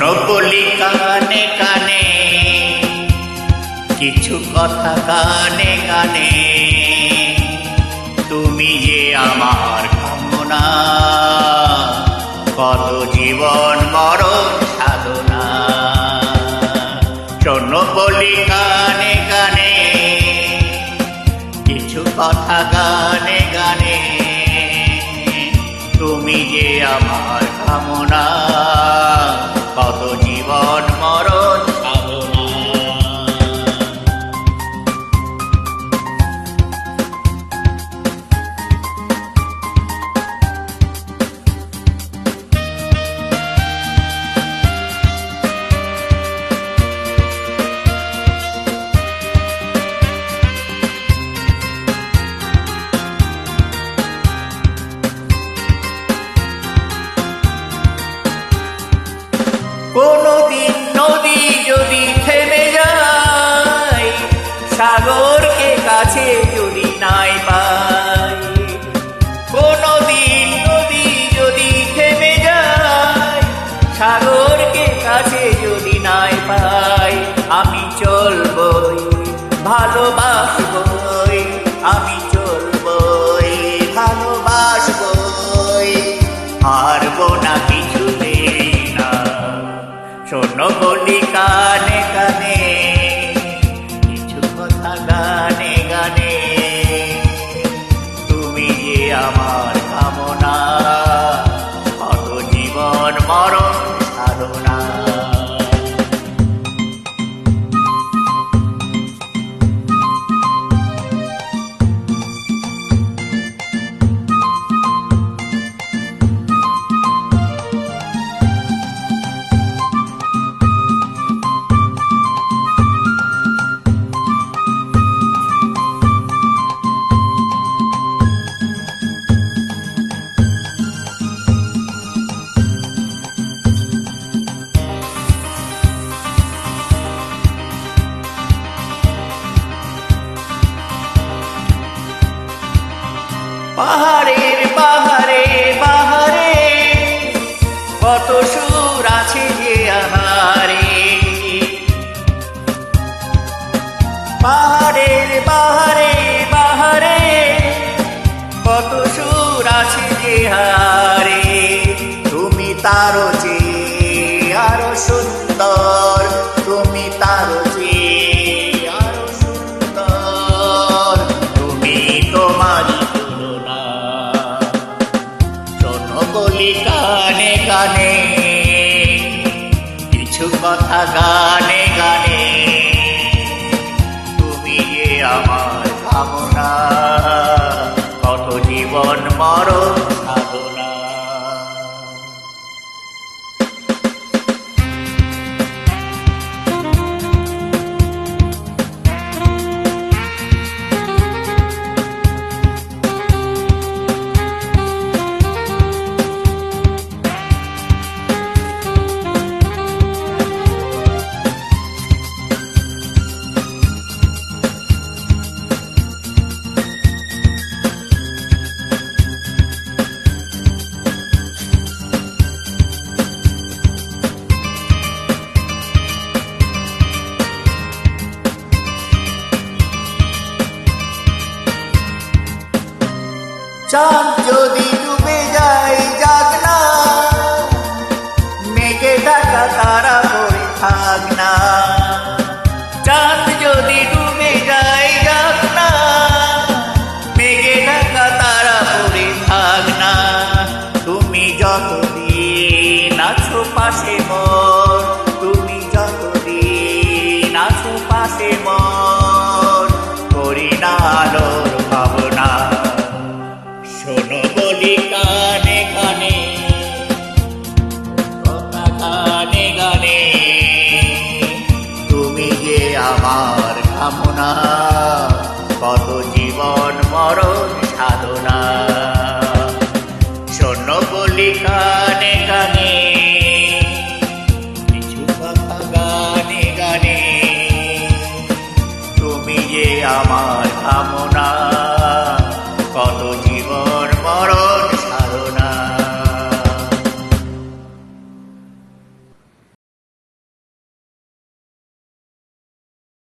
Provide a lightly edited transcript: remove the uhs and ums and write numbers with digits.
শোনো বলি কানে কানে, কিছু কথা কানে কানে, তুমি যে আমার কামনা, কত জীবন মরণ সাধনা। শোনো বলি কানে কানে, কিছু কথা গানে গানে, তুমি যে আমার কামনা, কত জীবন মরণ সাধনা। কোনদিন নদী যদি থেমে যায়, সাগরকে কাছে যদি নাই পাই, কোনদিন নদী যদি থেমে যায়, সাগরকে কাছে যদি নাই পাই, আমি চলবই ভালোবাসবই, আমি চলবই ভালোবাসবই, হারবো না কিছুতে। শোনো বলি কানে কানে, কিছু কথা গানে গানে, তুমি যে আমার কামনা, কত জীবন মরণ সাধনা। পাহাড়ের বাহারে বাহারে, কত সুর আছে যে আহারে, পাহাড়ের বাহারে বাহারে, কত সুর আছে যে হারে, তুমি তারও চেয়ে আরো সুন্দর, তুমি তারও চেয়ে আরো সুন্দর, তুমি তোমারই বলি কানে কানে, কিছু কথা গানে গানে, তুমি যে আমার কামনা, কত জীবন মরণ সাধনা। চাঁদ যদি ডুবে যায় যাক না, মেঘে ঢাকা তারা পড়ে থাক না, চাঁদ যদি ডুবে যায় যাক না, মেঘে ঢাকা তারা পড়ে থাক না, তুমি যতদিন আছো পাশে মোর, তুমি যতদিন আছো পাশে মোর, করি না আলোর ভাবনা। শোনো বলি কানে কানে, কথা গানে গানে, তুমি যে আমার কামনা, কত জীবন মরণ সাধনা। শোনো বলি কানে কানে,